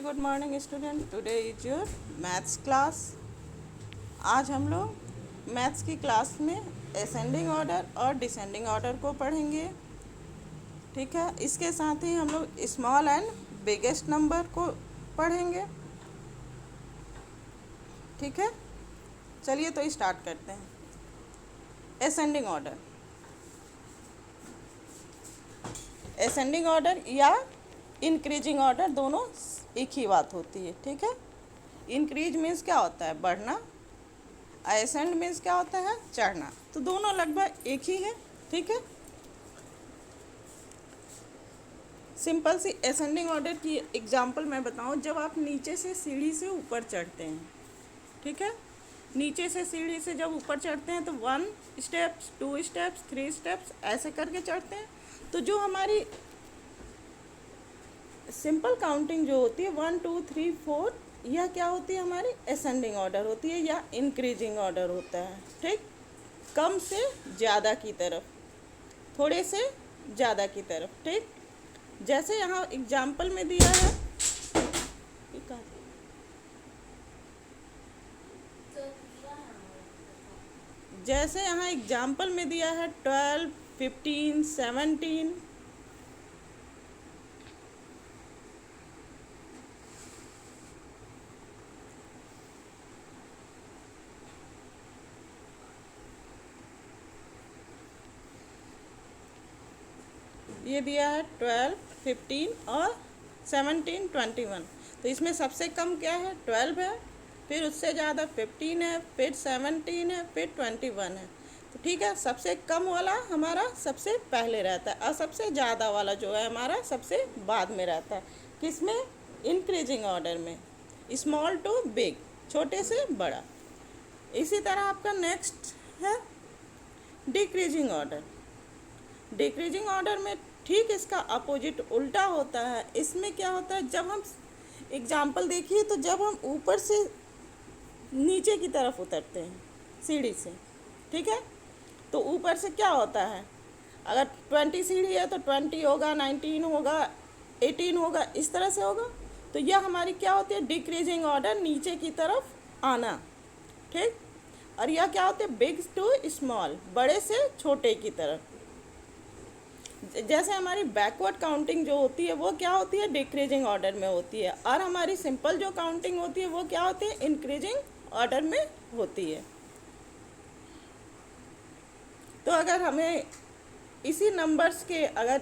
Good morning student. Today is your maths class. आज हम लोग मैथ्स की क्लास में असेंडिंग ऑर्डर और डिसेंडिंग ऑर्डर को पढ़ेंगे। ठीक है, इसके साथ ही हम लोग स्मॉल एंड बिगेस्ट नंबर को पढ़ेंगे। ठीक है, चलिए तो स्टार्ट करते हैं। असेंडिंग ऑर्डर, असेंडिंग ऑर्डर या इंक्रीजिंग ऑर्डर दोनों एक ही बात होती है। ठीक है, इंक्रीज मीन्स क्या होता है, बढ़ना। असेंड मीन्स क्या होता है, चढ़ना। तो दोनों लगभग एक ही है। ठीक है, सिंपल सी असेंडिंग ऑर्डर की एग्जांपल मैं बताऊं। जब आप नीचे से सीढ़ी से ऊपर चढ़ते हैं, ठीक है, नीचे से सीढ़ी से जब ऊपर चढ़ते हैं तो 1 स्टेप्स, 2 स्टेप्स, 3 स्टेप्स ऐसे करके चढ़ते हैं। तो जो हमारी सिंपल काउंटिंग जो होती है 1 2 3 4, यह क्या होती है, हमारी असेंडिंग ऑर्डर होती है या इंक्रीजिंग ऑर्डर होता है। ठीक, कम से ज़्यादा की तरफ, थोड़े से ज़्यादा की तरफ। ठीक, जैसे यहाँ एग्जाम्पल में दिया है, जैसे यहाँ एग्जाम्पल में दिया है 12, 15, 17। ये दिया है 12, 15 और 17, 21। तो इसमें सबसे कम क्या है, 12 है, फिर उससे ज़्यादा 15 है, फिर 17 है, फिर 21 है। तो ठीक है, सबसे कम वाला हमारा सबसे पहले रहता है और सबसे ज़्यादा वाला जो है हमारा सबसे बाद में रहता है। किसमें, इंक्रीजिंग ऑर्डर में, स्मॉल टू बिग, छोटे से बड़ा। इसी तरह आपका नेक्स्ट है डिक्रीजिंग ऑर्डर। डिक्रीजिंग ऑर्डर में ठीक इसका अपोजिट उल्टा होता है। इसमें क्या होता है, जब हम एग्जाम्पल देखिए तो जब हम ऊपर से नीचे की तरफ उतरते हैं सीढ़ी से, ठीक है, तो ऊपर से क्या होता है, अगर 20 सीढ़ी है तो 20 होगा, 19 होगा, 18 होगा, इस तरह से होगा। तो यह हमारी क्या होती है, डिक्रीजिंग ऑर्डर, नीचे की तरफ आना। ठीक, और यह क्या होते हैं, बिग टू स्मॉल, बड़े से छोटे की तरफ। जैसे हमारी बैकवर्ड काउंटिंग जो होती है वो क्या होती है, डिक्रीजिंग ऑर्डर में होती है, और हमारी सिंपल जो काउंटिंग होती है वो क्या होती है, इंक्रीजिंग ऑर्डर में होती है। तो अगर हमें इसी नंबर्स के अगर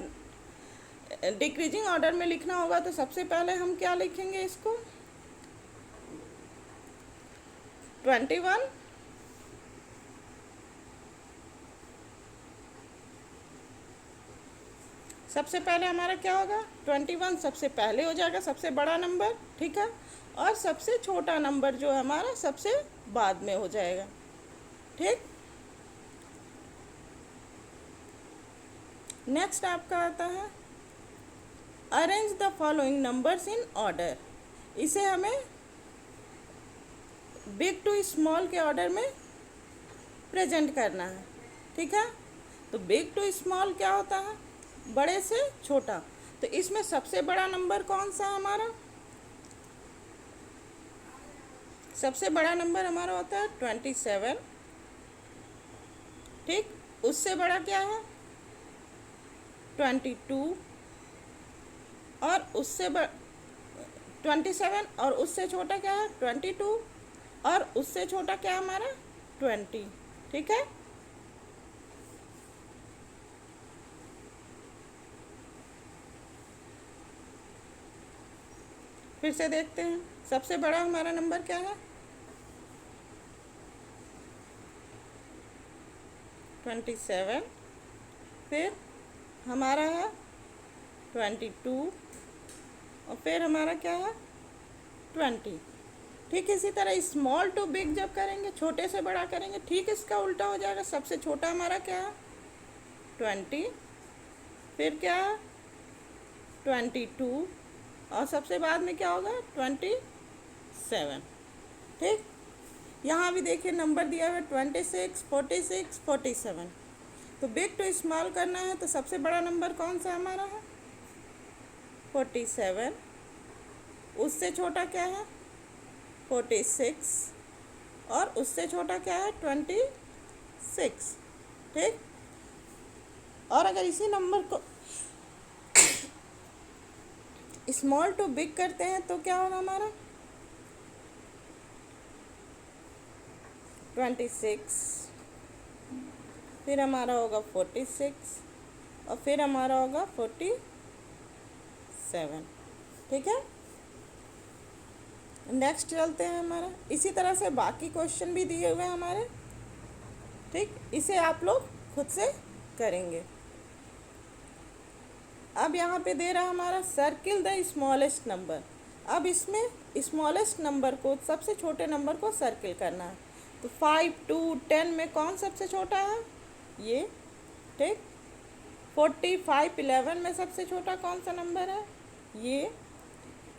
डिक्रीजिंग ऑर्डर में लिखना होगा तो सबसे पहले हम क्या लिखेंगे, इसको 21, सबसे पहले हमारा क्या होगा, 21 सबसे पहले हो जाएगा, सबसे बड़ा नंबर। ठीक है, और सबसे छोटा नंबर जो है हमारा सबसे बाद में हो जाएगा। ठीक, नेक्स्ट आपका आता है arrange the following numbers in order. इसे हमें बिग टू स्मॉल के ऑर्डर में प्रेजेंट करना है। ठीक है, तो बिग टू स्मॉल क्या होता है, बड़े से छोटा। तो इसमें सबसे बड़ा नंबर कौन सा है हमारा, सबसे बड़ा नंबर हमारा होता है 27। ठीक, उससे बड़ा क्या है 22, और उससे 27, और उससे छोटा क्या है 22, और उससे छोटा क्या है हमारा 20। ठीक है, फिर से देखते हैं, सबसे बड़ा हमारा नंबर क्या है 27, फिर हमारा है 22, और फिर हमारा क्या है 20। ठीक, इसी तरह स्मॉल टू बिग जब करेंगे, छोटे से बड़ा करेंगे, ठीक इसका उल्टा हो जाएगा। सबसे छोटा हमारा क्या है 20, फिर क्या है 22, और सबसे बाद में क्या होगा 27। ठीक, यहाँ भी देखिए नंबर दिया हुआ है 26, 46, 47। तो बिग टू स्मॉल करना है तो सबसे बड़ा नंबर कौन सा हमारा है 47, उससे छोटा क्या है 46 और उससे छोटा क्या है 26। ठीक, और अगर इसी नंबर को स्मॉल टू बिग करते हैं तो क्या होगा हमारा 26, फिर हमारा होगा 46 और फिर हमारा होगा 47। ठीक है, नेक्स्ट चलते हैं हमारा। इसी तरह से बाकी क्वेश्चन भी दिए हुए हैं हमारे। ठीक, इसे आप लोग खुद से करेंगे। अब यहाँ पे दे रहा हमारा सर्किल द स्मॉलेस्ट नंबर। अब इसमें स्मॉलेस्ट नंबर को, सबसे छोटे नंबर को सर्किल करना है। तो 5, 2, 10 में कौन सबसे छोटा है ये। ठीक, 45, 11 में सबसे छोटा कौन सा नंबर है ये।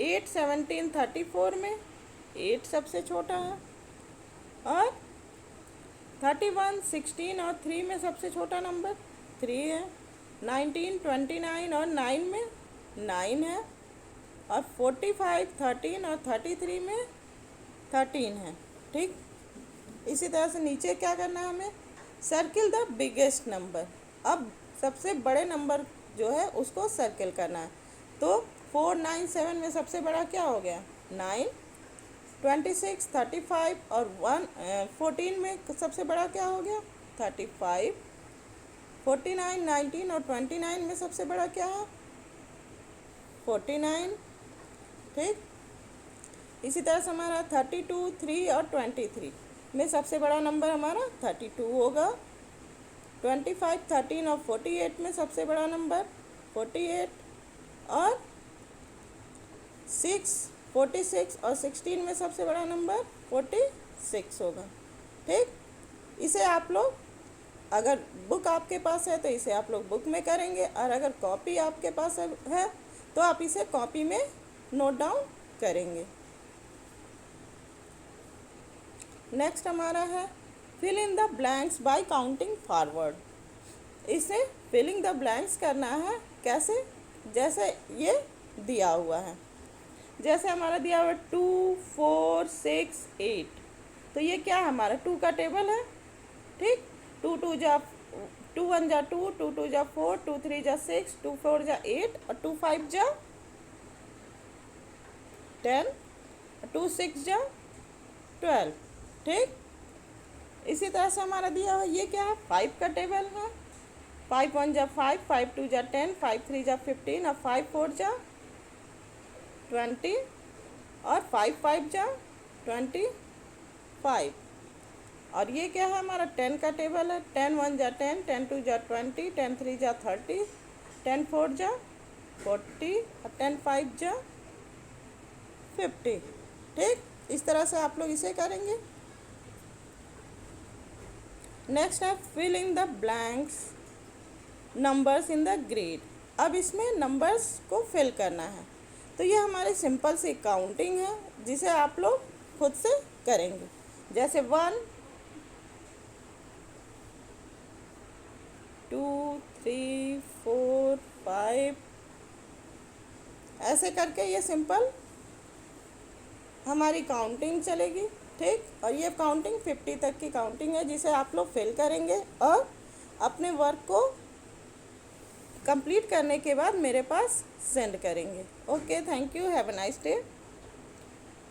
8, 17, 34 में 8 सबसे छोटा है। और 31, 16 और 3 में सबसे छोटा नंबर 3 है। 19, 29 और 9 में 9 है। और 45, 13 और 33 में 13 है। ठीक, इसी तरह से नीचे क्या करना है हमें, सर्किल द बिगेस्ट नंबर। अब सबसे बड़े नंबर जो है उसको सर्किल करना है। तो 4, 9, 7 में सबसे बड़ा क्या हो गया 9, 26, 35 और 14 में सबसे बड़ा क्या हो गया 35, 49, 19 और 29 में सबसे बड़ा क्या है 49। ठीक, इसी तरह से हमारा 32, 3 और 23 में सबसे बड़ा नंबर हमारा 32 होगा। 25, 13 और 48 में सबसे बड़ा नंबर 48 और 6, 46 और 16 में सबसे बड़ा नंबर 46 होगा। ठीक, इसे आप लोग, अगर बुक आपके पास है तो इसे आप लोग बुक में करेंगे, और अगर कॉपी आपके पास है तो आप इसे कॉपी में नोट डाउन करेंगे। नेक्स्ट हमारा है fill in the blanks by counting forward. इसे फिलिंग द ब्लैंक्स करना है कैसे, जैसे ये दिया हुआ है। जैसे हमारा दिया हुआ है 2, 4, 6, 8, तो ये क्या है हमारा 2 का टेबल है। ठीक, 2 1 जा 2, 2 2 जा 4, 2 3 जा 6, 2 4 जा 8 और 2 5 जा 10, 2 6 जा 12। ठीक, इसी तरह से हमारा दिया हुआ ये क्या है 5 का टेबल है। 5 1 जा 5, 5 2 जा 10, 5 3 जा 15 और 5 4 जा 20 और 5 5 जा 25। और ये क्या है हमारा 10 का टेबल है। 10 1 जा 10, 10 2 जा 20, 10 3 जा 30, 10 4 जा 40 और 10 5 जा 50। ठीक, इस तरह से आप लोग इसे करेंगे। नेक्स्ट है fill in the blanks numbers in the grid. अब इसमें नंबर्स को फिल करना है। तो ये हमारी सिंपल सी काउंटिंग है जिसे आप लोग खुद से करेंगे। जैसे 1 2 3 4 5, ऐसे करके ये सिंपल हमारी काउंटिंग चलेगी। ठीक, और ये काउंटिंग 50 तक की काउंटिंग है जिसे आप लोग फिल करेंगे और अपने वर्क को कंप्लीट करने के बाद मेरे पास सेंड करेंगे। Okay, thank you, have a nice day.